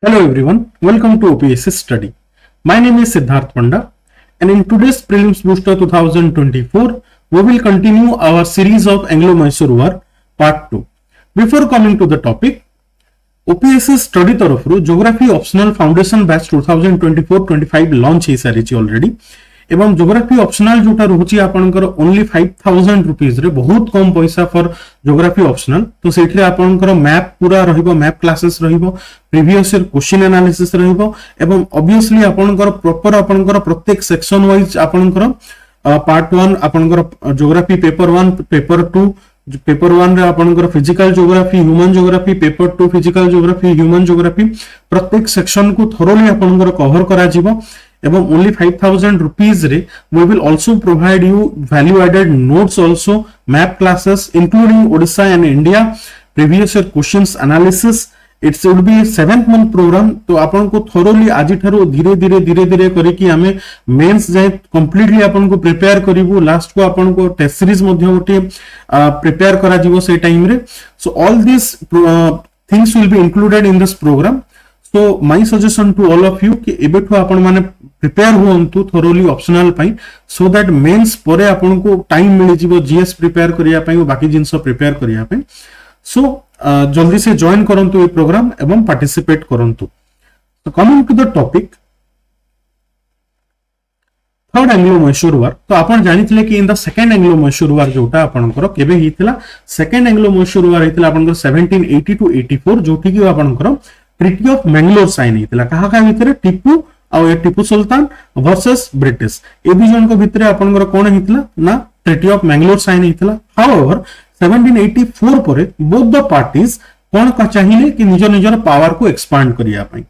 Hello everyone, welcome to OPSC study. My name is Siddharth Panda and in today's Prelims Booster 2024, we will continue our series of Anglo-Mysore War Part 2. Before coming to the topic, OPSC study तरफ Geography Optional Foundation Batch 2024-25 launch है सारी already. एवं geography optional जोटा रोची आपनकर only 5000 rupees रे बहुत कम पैसा for geography optional तो सेठरे आपनकर मैप पूरा रहिबो मैप क्लासेस रहिबो प्रीवियस ईयर क्वेश्चन एनालिसिस रहिबो एवं ऑब्वियसली आपनकर प्रॉपर आपनकर प्रत्येक सेक्शन वाइज आपनकर पार्ट 1 आपनकर ज्योग्राफी पेपर 1 पेपर 2 पेपर 1 रे आपनकर physical geography human geography paper 2 physical geography human geography प्रत्येक सेक्शन को थोरोली आपनकर कवर करा जिवो एवं only 5000 rupees रे we will also provide you value added notes also map classes including Odisha and India previous year questions analysis it would be a 7th month program तो आपन को thoroughly आज ठारो धीरे धीरे करी कि हमें मेंस जाए completely आपन को प्रिपेयर करिवो लास्ट को आपन को टेस्ट सीरीज मध्ये ओटे प्रिपेयर करा जिवो से टाइम रे so all these things will be included in this program. So my suggestion to all of you कि एबेठु आपण माने प्रिपेयर होंतु थोरोली ऑप्शनल पाई सो दैट मेंस परे आपण को टाइम मिल जिवो जीएस प्रिपेयर करिया पाई बाकी जिंस प्रिपेयर करिया पाई सो जल्दी से जॉइन करंतु ए प्रोग्राम एवं पार्टिसिपेट करंतु. तो coming to the topic third एंग्लो-मैसूर वार तो आपण जानिथिले कि इन द सेकंड एंग्लो-मैसूर वार जोटा आपनकर केबे हिथिला सेकंड एंग्लो-मैसूर वार हिथिला आपनकर 1780 टू 84 जोठी कि आपनकर ट्रिटी ऑफ मैंगलोर साइन हिथिला कहा का भितरे टिपू आ टिपू सुल्तान वर्सेस ब्रिटिश ए दु जन को भितरे आपनकर कोन हिथिला ना ट्रिटी ऑफ मैंगलोर साइन हिथिला. हाउएवर 1784 परे बोथ द पार्टीज कोन का चाहिए कि निज निजर पावर को एक्सपांड करिया पई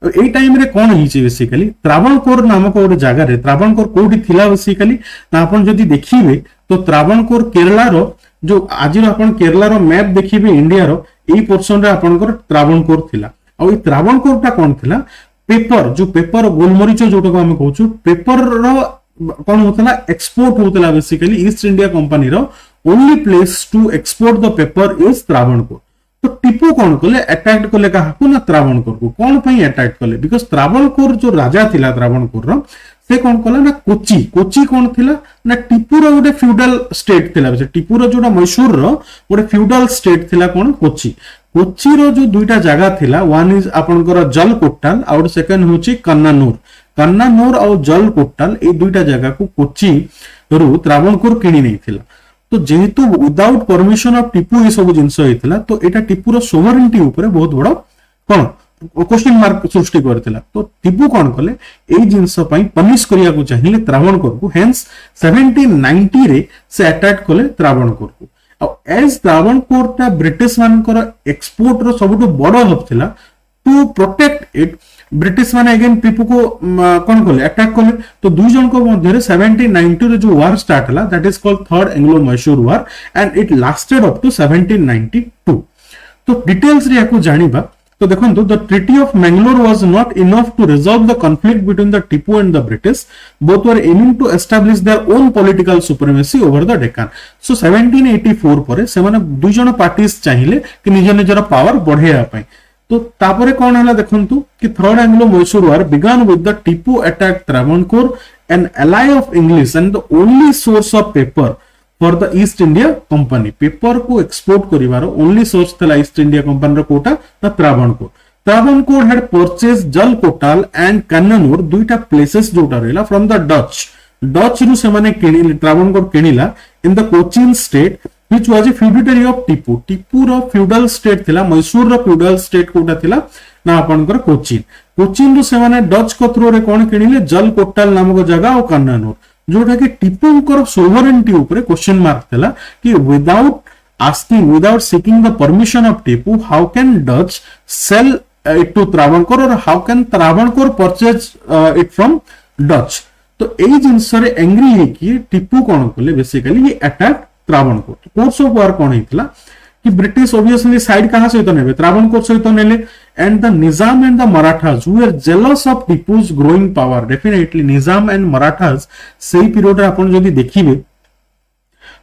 ए टाइम रे कोन हिची बेसिकली त्रावणकोर नामक ओर जगह रे त्रावणकोर कोठी थिला बेसिकली ना आपण जदी देखिबे तो त्रावणकोर केरला रो जो आज आपण केरला रो मैप देखिबे इंडिया रो ए पोर्शन रे आपनकर त्रावणकोर थिला और त्रावणकोर टा कौन थिला पेपर जो पेपर गोलमरीच जोटा को हम कहूछु पेपर रो कौन होतला एक्सपोर्ट होतला बेसिकली ईस्ट इंडिया कंपनी रो only place to export the paper is Travancore. तो टिपू कौन कले अटैक कले काहाकू ना त्रावणकोर को कौन पई अटैक कले बिकॉज़ त्रावणकोर जो राजा थिला त्रावणकोर रो से कौन कला ना कोची कोची कौन थिला ना टिपू रो गोटे फ्यूडल स्टेट थिला टिपू रो जोटा मैसूर रो गोटे फ्यूडल स्टेट थिला कौन कोची कोची रो जो दुईटा जगह थिला वन इज आपनकर जल कोट्टाल और सेकंड होची कन्नानूर और जल कोट्टाल ए दुईटा जगह को कोची रो त्रावणकोर किनी नै थिला. तो जेहेतु विदाउट परमिशन ऑफ टिपू ए सब जिंस हेतिला तो एटा टिपू रो सोवरेनिटी ऊपर बहुत बड़ कोन क्वेश्चन मार्क सृष्टि करथिला. तो टिपू कोन कले ए जिंस पई पनिश करिया को चाहिए त्रावणकोर को हेंस 1790 रे से अटैक कले त्रावणकोर को एज त्रावणकोर टा ब्रिटिश मानकर एक्सपोर्ट रो सबटु बड़ हब थिला टू प्रोटेक्ट इट ब्रिटिश माने अगेन टिपू को कोन कले अटैक कले तो दुई जन को मध्ये 1790 रे जो वार स्टार्ट हला that is called third एंग्लो-मैसूर war and it lasted up to 1792. तो डिटेल्स रे याकू जानिबा तो देखो the treaty of Mangalore was not enough to resolve the conflict between the Tipu and the British both were aiming to establish their own political supremacy over the Deccan. सो 1784 परे से माने दुई जन parties चाहिए कि निज निजर पावर बढ़ेया पई तो तापरे कोन हला देखंतु कि third एंग्लो-मैसूर war begin with the Tipu attack Travancore N alloy of English and the only source of paper for the east India company paper को एक्सपोर्ट करिवार ओनली सोर्स थला east India Company row Kota the Travancore had purchase जल Kotal and कन्नानूर दुईटा places जोटा रहला from the Dutch रु से माने किनिले त्रावणकोर किनिला in the Cochin state which was a feudatory of Tipu रो फ्यूडल स्टेट थिला मैसूर रो फ्यूडल स्टेट कोटा थिला ना आपनकर कोचिन रो से माने डच कथरो रे कोन किनिले जल कोटाल नामक जगह और कन्नानूर जोटा कि टिपूंकर सोवरेनिटी ऊपर क्वेश्चन मार्क थिला कि without seeking the permission of Tipu how can Dutch sell it to Travancore और how can Travancore purchase it from Dutch. तो एई जिंस रे एंग्री है कि टिपू कोन कले बेसिकली ये attack Travancore. Course of war कोन हितला कि ब्रिटिश ऑब्वियसली साइड कहां सहित नेबे त्रावणकोर सहित नेले and the Nizam and the Marathas who were jealous of Tipu's growing power definitely Nizam and Marathas सेही पीरियड रे आपण जदी देखिबे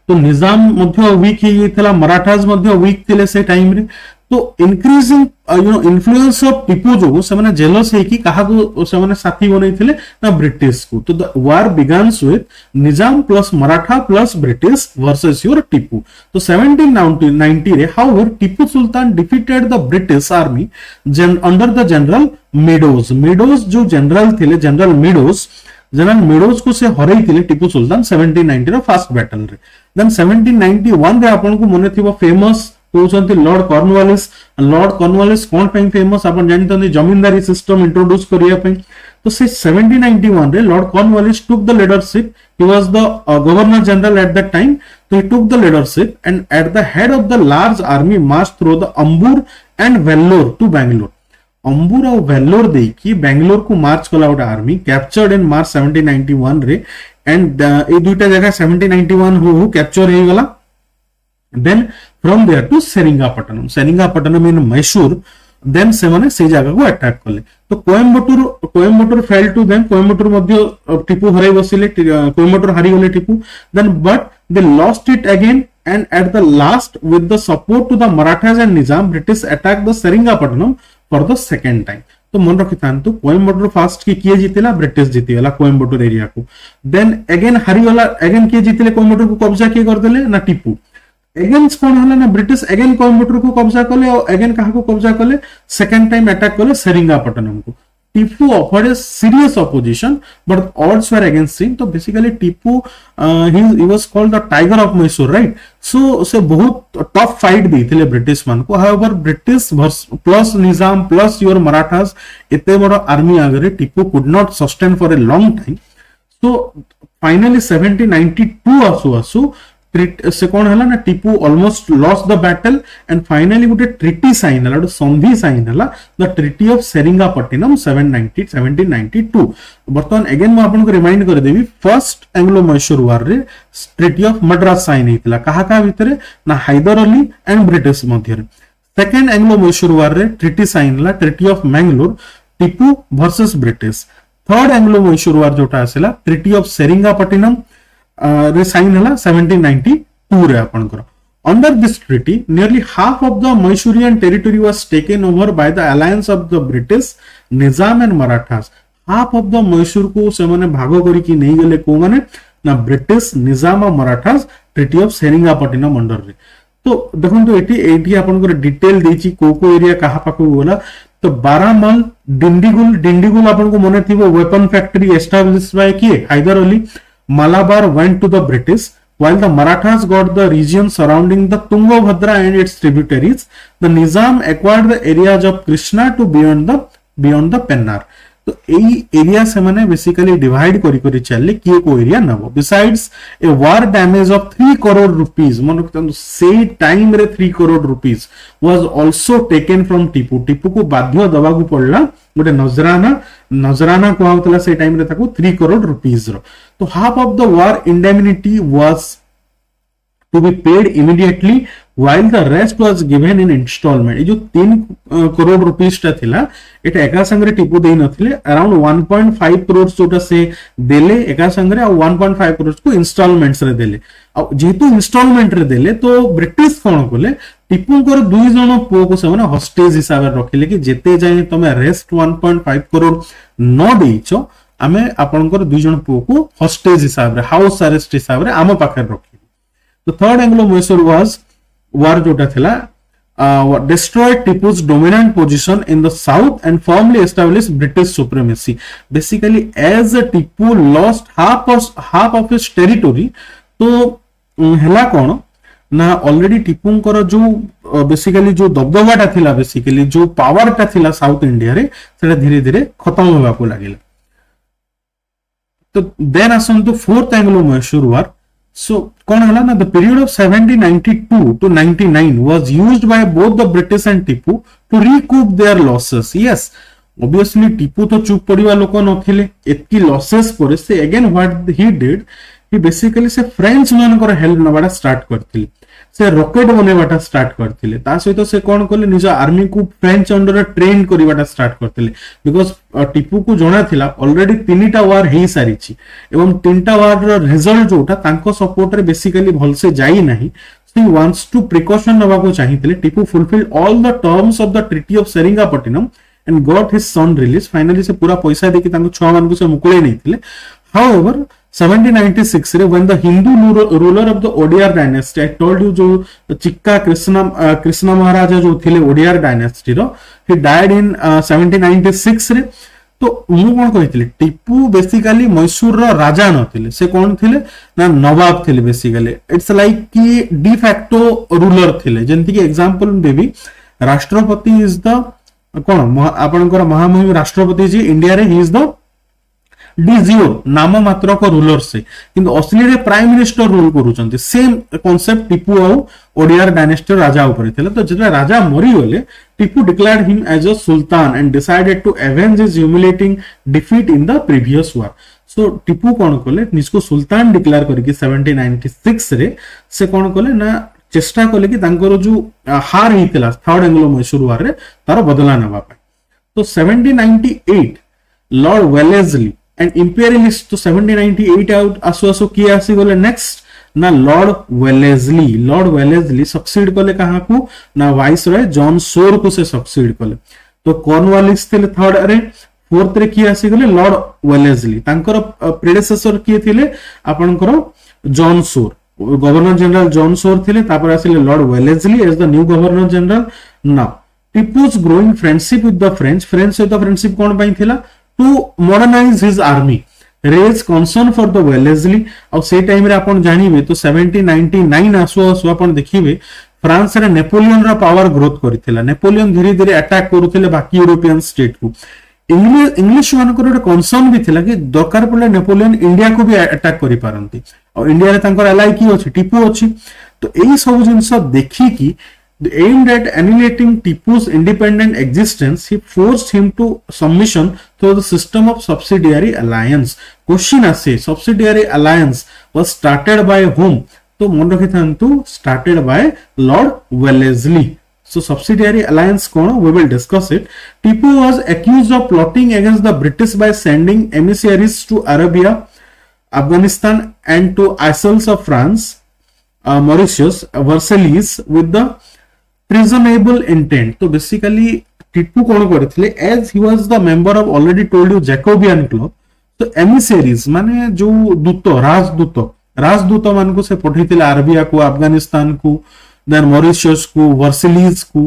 तो निजाम मध्य वीक हे थिला मराठास मध्य वीक थिले से टाइम रे तो इंक्रीजिंग इन्फ्लुएंस ऑफ टीपू जो से माने जेलस है कि कहा को से माने साथी बनैथिले ना ब्रिटिश को। तो the war begins with Nizam plus Maratha plus British versus your Tipu. तो 1790 रे however Tipu Sultan defeated the British army under the general meadows. Meadows जो जनरल थिले जनरल मेडोज को से हरई थिले Tipu Sultan 1790 row first battle रे। देन 1791 रे आपन को मने थिबो फेमस कहते लॉर्ड कॉर्नवालिस कौन पे फेमस आप जानते जमींदारी सिस्टम इंट्रोड्यूस करने। तो से 1791 रे Lord Cornwallis took the leadership, he was the governor general at that time. तो he took the leadership and at the head of the large army march through the Ambur and Vellore to Bangalore. Ambur और वेल्लोर देखी बैंगलोर को मार्च कला गोटे आर्मी कैप्चर्ड इन मार्च 1791 रे। And ए दुईटा जगह 1791 हो कैप्चर हो गला। Then from there to Seringapatanam in Mysore, then semane से जगह को अटैक कले। तो Coimbatore fell to them, Coimbatore मध्य टीपू हराई बसिले, कोयम्बटूर हारी गले Tipu. Then but they lost it again and at the last with the support to the Marathas and Nizam British attack the Seringapatam for the second time. तो मन रखी था कोयम्बटूर फास्ट की किए जीतिला, ब्रिटिश जीतीगला कोयम्बटूर एरिया को। देन अगेन हारीगला, अगेन किए जीतिले कोयम्बटूर को कब्जा किए करदेले ना टीपू। अगेन्स्ट कौन है ना ब्रिटिश अगेन कोयम्बटूर को कब्जा कले और अगेन कहा को कब्जा कले, सेकंड टाइम अटैक कले सेरिंगापट्टनम को। Tipu offered a serious opposition but odds were against him. तो basically Tipu he was called the tiger of Mysore, right. So से बहुत टफ फाइट देथिले ब्रिटिश मान को। However British plus Nizam plus your Marathas एते बड़ आर्मी आगे Tipu could not sustain for a long time. So finally 1792 आसु से कौन है ना Tipu almost lost the battle and finally गोटे ट्रिटी साइन है, संधि साइन है, द ट्रिटी ऑफ सेरिंगापट्टिनम 1792। बर्तमान अगेन मैं आपको रिमाइंड कर देबी फर्स्ट एंग्लो मैसूर वार रे ट्रिटी ऑफ मद्रास साइन हेतिला कहा भितर ना हैदर अली एंड ब्रिटिश मध्य। सेकंड एंग्लो मैसूर वार रे ट्रिटी साइन है treaty of Mangalore, Tipu versus British. Third Anglo Mysore war जोटा आसला ट्रिटी ऑफ सेरिंगापट्टिनम रे साइन है 1792 रे आपनकर। Under this treaty nearly half of the Mysorean territory was taken over by the alliance of the British Nizam and Marathas. Half of the Mysore को से माने भाग करिकी नहीं गले को माने ना ब्रिटिश निजाम और मराठास ट्रिटी ऑफ सेरिंगापट्टिनम अंडर रे। तो देखो एटी आपनकर डिटेल देची को एरिया कहा पाको गला। तो बारामल डिंडीगुल आपनको मने थिबो वेपन फैक्ट्री एस्टैब्लिश बाय किए Haider Ali. Malabar went to the British, while the Marathas got the region surrounding the Tungabhadra and its tributaries. The Nizam acquired the areas of Krishna to beyond the Pennar. तो यही area से माने basically divide करी चलले किए को area Nebo. Besides A war damage of 3 crore rupees, मन रखते से टाइम रे 3 crore rupees was also taken from Tipu. Tipu को बाध्य दबा को पड़ला गोटे नजराना को आउतला से टाइम रे ताको 3 करोड़ रुपीस रो। तो half of the war indemnity was to be paid immediately while the rest was given in installment। ये जो 3 करोड़ रुपीस टा थिला एटा एका संगरे टीपू देई नथिले, अराउंड 1.5 करोड़ जोटा से देले एका संगरे और 1.5 करोड़ को इंस्टॉलमेंट्स रे देले। अब जेतु इंस्टॉलमेंट रे देले तो ब्रिटिश कोन कोले टीपू को 2 जण पो को से हॉस्टेज हिसाब रे रखिले कि जेते जाय तमे रेस्ट 1.5 करोड़ न देइछो आमे आपनकर 2 जण पो को हॉस्टेज हिसाब रे हाउस अरेस्ट हिसाब रे आम पाखे रखी। The third Anglo-Mysore war जोटा थिला destroyed Tipu's dominant position in the south and firmly established British supremacy. Basically, as Tipu lost half of his territory, तो हेला कौन ना ऑलरेडी टीपूंकर जो बेसिकली जो दबदबाटा थिला बेसिकली जो पावरटा थिला साउथ इंडिया रे सेटा धीरे धीरे खत्म होगा को लागिला। तो देन आसंतु फोर्थ एंग्लो-मैसूर वार। So, कौन है ना the period of 1792 to 99 was used by both the British and Tipu to recoup their losses. Yes, obviously Tipu तो चुप पड़िवा लोक नथिले एतकी losses पर से again what he did, he basically से फ्रेंच मानकर हेल्प नबाटा स्टार्ट करथिले, से रॉकेट बनेबाटा स्टार्ट करथिले, ता सहित से कोन करले निज आर्मी को फ्रेंच अंडर ट्रेन करिबाटा स्टार्ट करथिले। बिकॉज टीपू को जणा थिला ऑलरेडी 3टा वार हेई सारिछि एवं 3टा वार रो रिजल्ट जोटा तांको सपोर्ट रे बेसिकली भल से जाई नाही। he wants to precaution naba ko chahitile. Tipu fulfilled all the terms of the Treaty of Seringapatam and got his son released. Finally se pura paisa deki tanku chua manku se mukule neithile. However 1796 रे when the Hindu ruler of the Odear dynasty, I told you जो चिक्का कृष्ण महाराजा जो थिले Wodeyar dynasty रो, he died in 1796 रे. तो मु कोन कहितले टीपू बेसिकली मैसूर रो राजा नथिले, से कोन थिले ना नवाब थिले. बेसिकली इट्स लाइक कि डी फैक्टो रूलर थिले. जेंति कि एग्जांपल देबी, राष्ट्रपति इज द कोन आपनकर महामहिम राष्ट्रपति जी इंडिया रे, ही इज द डीजीओ नाम मात्र को रूलर से, किंतु असली रे प्राइम मिनिस्टर रूल करूचंती. सेम कांसेप्ट टीपू आ ओडियर डायनेस्टी राजा ऊपर थिले. तो जेटा राजा मरी गले, Tipu declared him as a sultan and decided to avenge his humiliating defeat in the previous war. So Tipu कोन कोले निजको सुल्तान डिक्लेयर करके 1796 रे से कोन कोले ना चेष्टा कोले कि तांकर जो हार हितला थर्ड एंग्लो मैसूर वार रे तार बदला नबा पे. तो 1798 लॉर्ड वेलेस्ली एंड इंपेरियलिस्ट. तो 1798 आउट आसु आसु किए आसी गले नेक्स्ट ना Lord Wellesley. Lord Wellesley succeed कले कहा को ना वाइसरॉय जॉन सोर को से सक्सीड कले. तो कॉर्नवालिस थिले थर्ड रे, फोर्थ रे किए आसी गले लॉर्ड वेलेस्ली. तांकर प्रेडेसेसर किए थिले आपनकर जॉन सोर, गवर्नर जनरल जॉन सोर थिले. तापर आसिले Lord Wellesley as the new governor general. Now Tipu's growing friendship with the French. French सहित फ्रेंडशिप कोन पई थिला? to modernize his army, raise concern for the Wellesley. और से टाइम रे आपण जानिबे तो 1799 आसु आपण देखिबे फ्रांस रे नेपोलियन रा पावर ग्रोथ करिथिला. नेपोलियन धीरे धीरे अटैक करूथिले बाकी यूरोपियन स्टेट को. इंग्लिश मान को कंसर्न भी थिला कि दरकार पड़ले नेपोलियन इंडिया को भी अटैक करि पारंती. और इंडिया रे तांकर एलाई की अछि? टीपू अछि. तो एई सब जिंस देखि कि aimed at annihilating Tipu's independent existence, he forced him to submission through the system of subsidiary alliance. Question ase, subsidiary alliance was started by whom? तो मन रखिथांतु started by Lord Wellesley. So subsidiary alliance cone? We will discuss it. Tipu was accused of plotting against the British by sending emissaries to Arabia, Afghanistan and to Isles of France, Mauritius, Versailles with the treasonable intent. तो basically Tipu कोन करथिले, as he was the member of already told you Jacobin club. तो emissaries माने जो दूत राजदूत मान को से पठैथिले अरबिया को, अफगानिस्तान को, देन मॉरिशस को, वर्सिलीज को.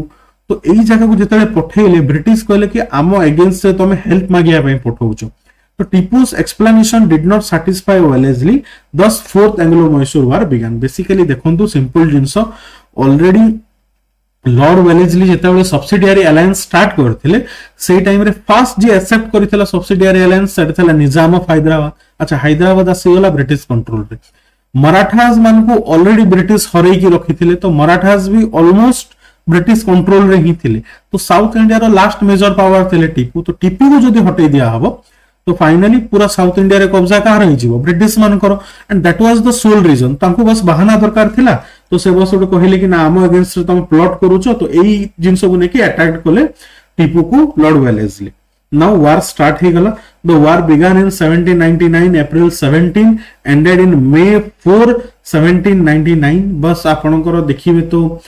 तो एई जगह को जेतले पठैले ब्रिटिश कहले कि आम अगेंस्ट से तमे हेल्प मागिया पई पठौचो. तो Tipu's explanation did not satisfy Wellesley, thus fourth Anglo Mysore war began. Basically देखंतु सिंपल जिंस, ऑलरेडी लॉर्ड वेलेस्ली जेतेबेले सब्सिडियरी अलायंस स्टार्ट करथिले सेई टाइम रे फास्ट जे एक्सेप्ट करितला सब्सिडियरी अलायंस सेटथला निजाम ऑफ हैदराबाद. अच्छा, हैदराबाद आसीगला ब्रिटिश कंट्रोल रे. मराठास मान को ऑलरेडी ब्रिटिश हरई की रखिथिले. तो मराठास भी ऑलमोस्ट ब्रिटिश कंट्रोल रे ही थिले. तो साउथ इंडिया रो लास्ट मेजर पावर थिले टीपू. तो टीपू को जदी हटै दिया हबो तो फाइनली पूरा साउथ इंडिया रे कब्जा कहार रही जीवो? ब्रिटिश मान करो. And that was the sole reason. तांको बस बहाना दरकार थिला. तो से बस कहले कि ना आम अगेंस्ट तुम प्लॉट करूछ. तो एई जिंस को नेकी अटैक कले टीपू को Lord Wellesley. Now war start हे गला. The war began in 1799 April 17 ended in May 4 1799. बस आपनकर देखिबे तो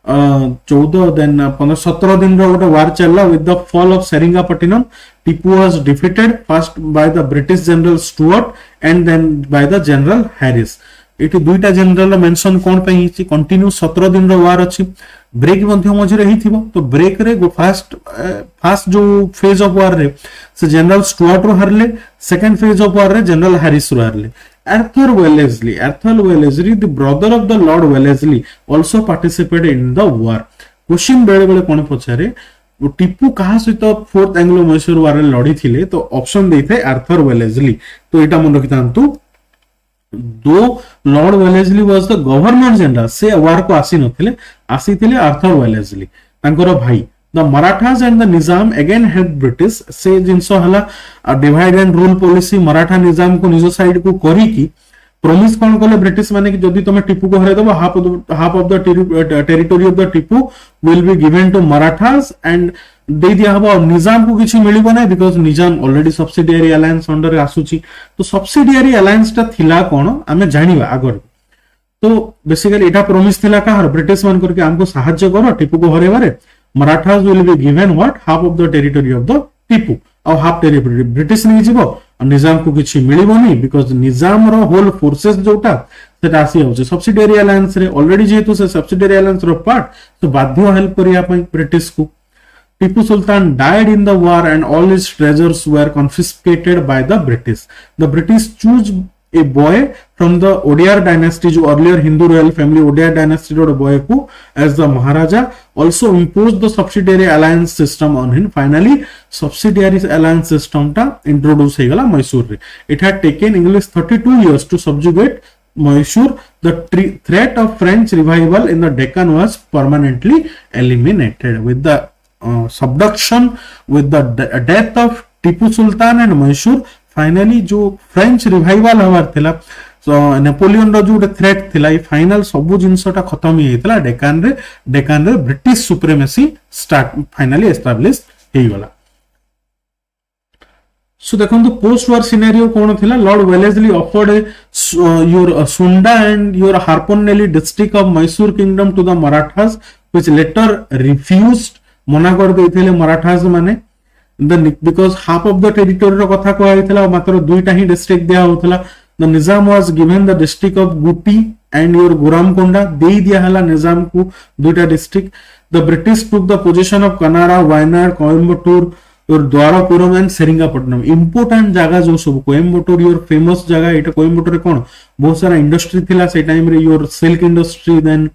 14 देन 15-17 दिन रो गोटे वार चलला with the fall of Seringapatam. Tipu was defeated first by the British general Stuart and then by the general Harris. एटी दुईटा जनरल मेंशन कोन पे हिची? कंटिन्यू 17 दिन रो वार अछि. ब्रेक मध्य मझरे हिथिबो. तो ब्रेक रे फर्स्ट जो फेज ऑफ वार रे से जनरल स्टुअर्ट रो हारले. सेकंड फेज ऑफ वार रे जनरल हैरिस रो हारले. Arthur Wellesley, the brother of the Lord Wellesley, also participated in the war. Question बेले बेले कोन पछारे टीपू कहा सहित फोर्थ एंग्लो मैसूर वार रे लड़ी थिले? तो ऑप्शन देथे आर्थर वेलेस्ली. तो एटा मन रखितांतु. दो Lord Wellesley was the governor general, से वार को आसी नथिले आर्थर वेलेस्ली तांकर भाई. The Marathas and the Nizam again helped British. से जिनसो हला divide and rule policy Maratha Nizam को निज साइड को करी की प्रॉमिस कोन कले ब्रिटिश माने कि जदी तुम टीपू को हरे दबो half of the territory of the Tipu will be given to Marathas and दे दिया हबो. निजाम को किछि मिलिबो नै because Nizam already subsidiary alliance under आसुची. तो सब्सिडियरी अलायंस ता थिला कोन आमे जानिबा आगर. तो बेसिकली एटा प्रॉमिस थिला कहार ब्रिटिश मान करके हमको सहायता करो टीपू को हरेबारे Marathas will be given what half of the territory of the Tipu और हाफ टेरिटरी ब्रिटिश नहीं जीवो और निजाम को किछि मिलिबोनी बिकॉज़ निजाम रो होल फोर्सेस जोटा सेटा आसी होचे सब्सिडियरी अलायंस रे ऑलरेडी जेतु से सब्सिडियरी अलायंस रो पार्ट तो बाध्य हेल्प करिया पई ब्रिटिश को Tipu Sultan died in the war and all his treasures were confiscated by the British. The British chose a boy from the Odear dynasty, जो earlier Hindu royal family Odear dynasty रो boy को as the Maharaja, also imposed the subsidiary alliance system on him. Finally, subsidiary alliance system टा introduce हो गला मैसूर रे. It had taken English 32 years to subjugate Mysore. The threat of French revival in the Deccan was permanently eliminated with the subduction with the death of Tipu Sultan and Mysore. Finally जो French revival हवार थिला Napoleon रो जो threat थिला final सब जिनसटा खत्म ही हेतला डेकान रे British supremacy start finally establish हे गला. सो देखो पोस्ट वार सिनेरियो कौन थिला Lord Wellesley offered your Sunda and your Harpanahalli district of Mysore kingdom to the Marathas which later refused मना कर देथिले मराठास माने because half of the territory रो कथा कहै थिला मात्र दुईटा ही डिस्ट्रिक्ट दिया होतला. The Nizam was given the district of Gooty and your Gurramkonda दे दिया हला निजाम को दुईटा district. The British took the position of Kanara Wayanad Coimbatore your Dharapuram and Seringapatam important जगह जो सब कोयंबटूर योर फेमस जगह एटा कोयंबटूर कोन बहुत सारा इंडस्ट्री थिला से टाइम रे योर सिल्क इंडस्ट्री देन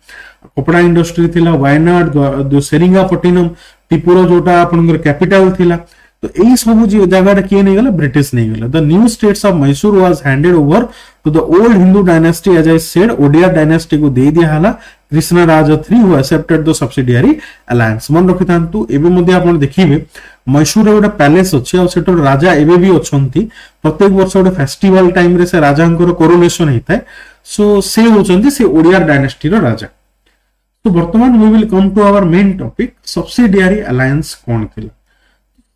कपड़ा इंडस्ट्री थिला वायनाड जो सेरिंगापट्टनम टिपुरो जोटा आपनकर कैपिटल थिला. तो एई सब जगह किए नहीं गला ब्रिटिश नहीं गला. The new states of Mysore was handed over to the old Hindu dynasty as I said Wodeyar dynasty को दे दिया हला Krishnaraj III who accepted the subsidiary alliance. मन रखि थांतु एबे मध्ये आपण देखिबे मैसूर रे गोटे पैलेस अछि और सेटर राजा एबे भी अछंती प्रत्येक वर्ष गोटे फेस्टिवल टाइम रे से राजांकर कोरोनेशन हेताय. सो से होचंती से ओडिया डायनेस्टी रो राजा. तो वर्तमान we will come to our main topic subsidiary alliance कौन थिला.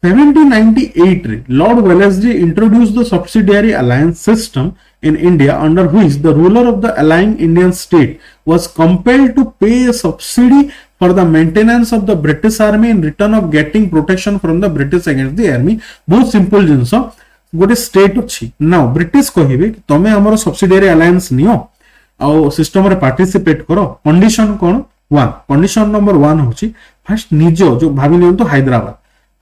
1798 रे Lord Wellesley introduced the subsidiary alliance system in India under which the ruler of the allying Indian state was compelled to pay a subsidy for the maintenance of the British army in return of getting protection from the British against the enemy. बहुत simple जिनस गोटे state अछि now British कहिबे कि तमे हमर subsidiary alliance neo आ system रे participate करो. Condition कोन 1 condition number 1 होछि फर्स्ट निजो जो भाबी नियंतो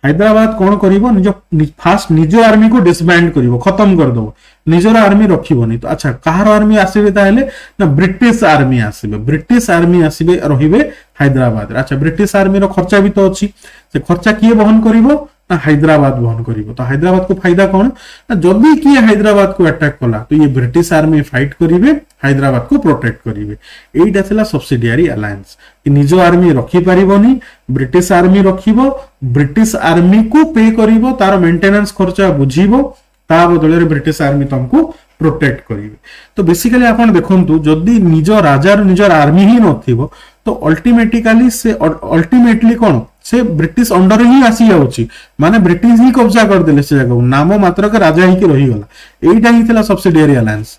हैदराबाद कौन करिवो निजो फास्ट निजो आर्मी को डिसबैंड करिवो खत्म कर दो निजर आर्मी रखिबोनी. तो अच्छा कहार आर्मी आसीबे ताहेले ना ब्रिटिश आर्मी आसीबे रहिबे हैदराबाद. अच्छा ब्रिटिश आर्मी रो खर्चा भी तो अछि से खर्चा किए वहन करिवो ना हैदराबाद वहन करिवो. तो हैदराबाद को फायदा कोन ना जदी किए हैदराबाद को अटैक कला तो ये ब्रिटिश आर्मी फाइट करिवे हैदराबाद को प्रोटेक्ट करिवे. एइटा थिला सब्सिडियरी अलायंस कि निजो आर्मी रखि परिबोनी ब्रिटिश आर्मी रखिबो ब्रिटिश आर्मी को पे करिवो तार मेंटेनेंस खर्चा बुझिबो ता बदले ब्रिटिश आर्मी तुमको प्रोटेक्ट करिवे. तो बेसिकली आपण देखंतु जदी निजो राजार निजर आर्मी ही नथिबो तो अल्टीमेटली कोन से ब्रिटिश अंडर ही आसी जाउची माने ब्रिटिश ही कब्जा कर देले से जगह नाम मात्र के राजा ही के रही गला. एइटा ही थिला सब्सिडियरी अलायंस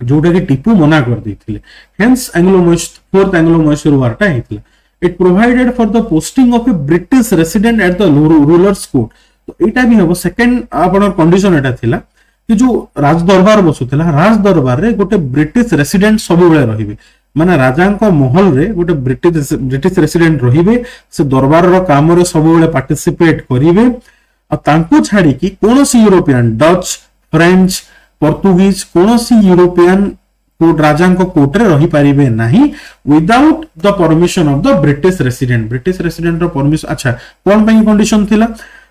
जोटा कि टीपू मना कर देथिले. हेंस फोर्थ एंग्लो मैसूर वारटा हेतिला. It provided for the posting of a British resident at the ruler's court. तो एटा भी हबो सेकंड आपन कंडीशन एटा थिला कि जो राज दरबार बसुथिला राज दरबार रे गोटे ब्रिटिश रेसिडेंट सब बेले रहिबे माने राजा को महल रे गोटे ब्रिटिश रेसिडेंट रहिबे से दरबार रो काम रे सब बेले पार्टिसिपेट करिवे आ तांको छाडी कि कोनोसी यूरोपियन डच फ्रेंच पोर्तुगीज कोनोसी यूरोपियन कोर्ट राजा को कोर्ट रे रही परिबे नाही without the permission of the British resident रो परमिशन. अच्छा कोन पई कंडीशन थिला.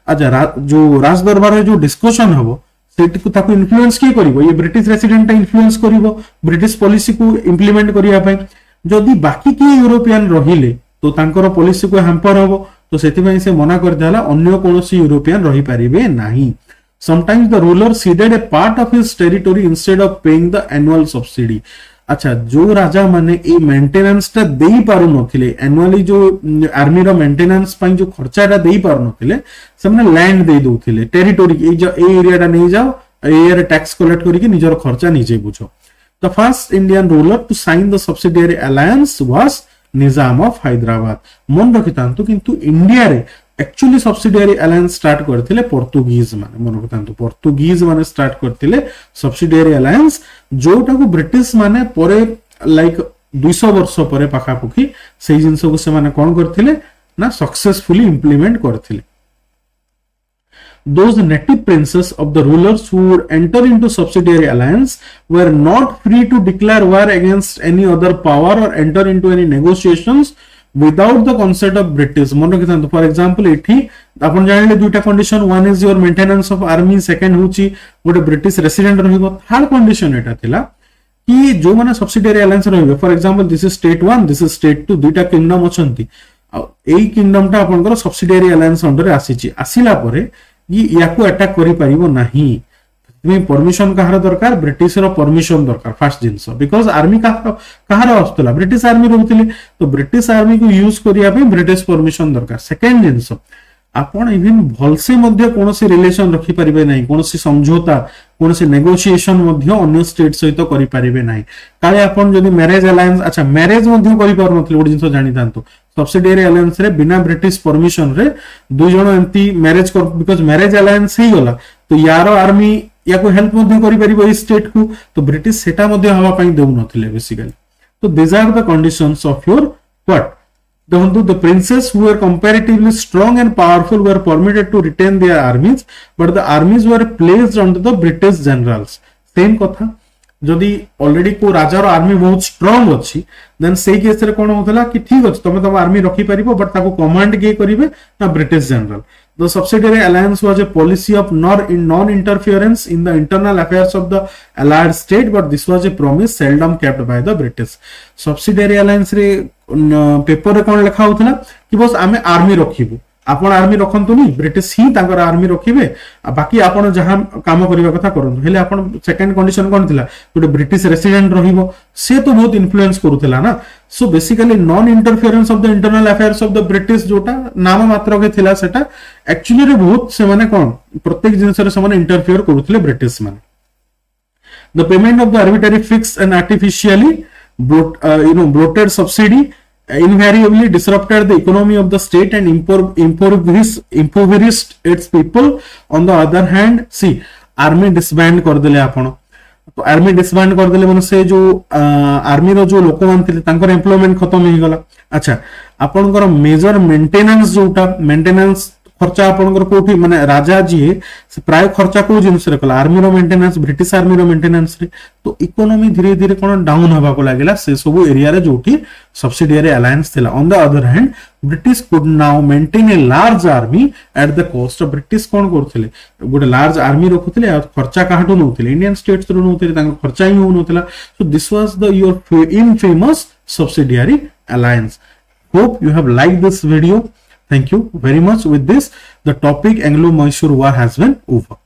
अच्छा जो राज दरबार रे जो डिस्कशन हबो सेट को ताको इन्फ्लुएंस के करिवो ये ब्रिटिश रेसिडेंट इन्फ्लुएंस करिवो ब्रिटिश पॉलिसी को इंप्लीमेंट करिया पई. जदी बाकी की यूरोपियन रहिले तो तांकर पॉलिसी को हैम्पर हबो तो सेति पई से मना कर देला अन्य कोनोसी यूरोपियन रही परिबे नाही. Sometimes the ruler ceded a part of his territory instead of paying the annual subsidy. अच्छा जो राजा माने ए मेंटेनेंस टा देई पारु नथिले एनुअली जो आर्मी रो मेंटेनेंस पई जो खर्चाटा देई पारु नथिले से माने लैंड देई दोथिले टेरिटरी ए एरिया टा नै जाओ ए एरिया टैक्स कलेक्ट करिके निजर खर्चा निजे बुझो. The first Indian ruler to sign the subsidiary alliance was Nizam of Hyderabad. मन रखितांतु किंतु इंडिया रे एक्चुअली सब्सिडियरी अलायंस स्टार्ट करथिले पोर्तुगीज माने मन रखितांतु पोर्तुगीज माने स्टार्ट करथिले सब्सिडियरी अलायंस जोटा को ब्रिटिश माने परे लाइक 200 वर्ष परे पाखापुखी सेही जिंस को से माने कोन करथिले ना सक्सेसफुली इंप्लीमेंट करथिले. Those native princes of the rulers who would enter into subsidiary alliance were not free to declare war against any other power or enter into any negotiations without the consent of British. मन रखिथांतु for example एठी आपण जानले दुटा condition, one is your maintenance of army, second होची गोटे British resident रहिबो. Third condition एटा थिला कि जो माने सब्सिडियरी अलायंस रहिबो, for example this is state 1, this is state 2, दुटा किंगडम अछंती. एई किंगडम टा आपनकर सब्सिडियरी अलायंस अंडर आसीची. आसीला परे याकू अटैक करि परिबो नाही. तुम्ही परमिशन कहार दरकार, ब्रिटिश रो परमिशन दरकार फर्स्ट जिंस, बिकॉज आर्मी कहार आस्तला ब्रिटिश आर्मी रहउतिले, तो ब्रिटिश आर्मी को यूज करिया पे ब्रिटिश परमिशन दरकार. सेकंड जिंस आपण इवन भलसे मध्य कोनोसी रिलेशन रखि परिबे नाही, कोनोसी समझौता कोनोसी नेगोशिएशन मध्य अन्य स्टेट सहित करि परिबे नाही. काले आपण जदी मैरिज अलायंस, अच्छा मैरिज मध्य करि पार नथले ओडी जिंस जानि तांतो सब्सिडियरी अलायंस रे बिना ब्रिटिश परमिशन रे दुई जण एंती मैरिज कर, बिकॉज मैरिज अलायंस ही गला तो यारो आर्मी याको हेल्प मध्य करि परिबो ई स्टेट को, तो ब्रिटिश सेटा मध्य हवा पई देउ नथिले बेसिकली. तो this are the conditions of your what. The princes who were comparatively strong and powerful were permitted to retain their armies, but the armies were placed under the British generals. Same कथा जदि already को राजार army बहुत strong अच्छी, then से case रे कोन होतला कि ठीक अछि तमे तम आर्मी रखि परिबो, बट ताको कमांड के करिवे ना British general. The subsidiary alliance was a policy of non-interference in the internal affairs of the allied state, but this was a promise seldom kept by the British. Subsidiary alliance रे paper रे कोन लिखा होतला कि बस आमे army रखिबो, आपण army रखंतुनी, British ही ताकर army रखिबे, बाकी आपण जहां काम करिवा कथा करंतु. हेले आपण सेकंड कंडीशन कोन थिला, गोटे ब्रिटिश रेसिडेंट रहिबो, से तो बहुत इन्फ्लुएंस करूथिला ना. So basically non interference of the internal affairs of the British जोटा नाम मात्र के थिला, सेटा एक्चुअली रे बहुत से माने कोन प्रत्येक जिंस रे से माने इंटरफेयर करूथिले ब्रिटिश माने. The payment of the arbitrary fixed and artificially bloated subsidy invariably disrupted the economy of the state and impoverished its people. On the other hand, see, army disband कर देले आपण, तो आर्मी डिसबैंड कर देले, माने से जो आर्मी रो जो लोक मान थिले तांकर एम्प्लॉयमेंट खत्म हो गला. अच्छा आपनकर मेजर मेंटेनेंस जोटा मेंटेनेंस खर्चा आपनकर कोठी माने राजा जी से प्राय खर्चा को जिनस रे कला आर्मी रो मेंटेनेंस, ब्रिटिश आर्मी रो मेंटेनेंस रे, तो इकोनॉमी धीरे धीरे कोन डाउन होबा को लागला से सब एरिया रे जोठी सब्सिडियरी अलायंस थिला. On the other hand British could now maintain a large army at the cost of. British कोन करथिले गोटे लार्ज आर्मी रखुथिले आ खर्चा काहाटो नउथिले, इंडियन स्टेट्स रो नउथिले, तांको खर्चा ही होउनथला. So this was the your infamous subsidiary alliance. Hope you have liked this video. Thank you very much. With this, the topic Anglo-Mysore War has been over.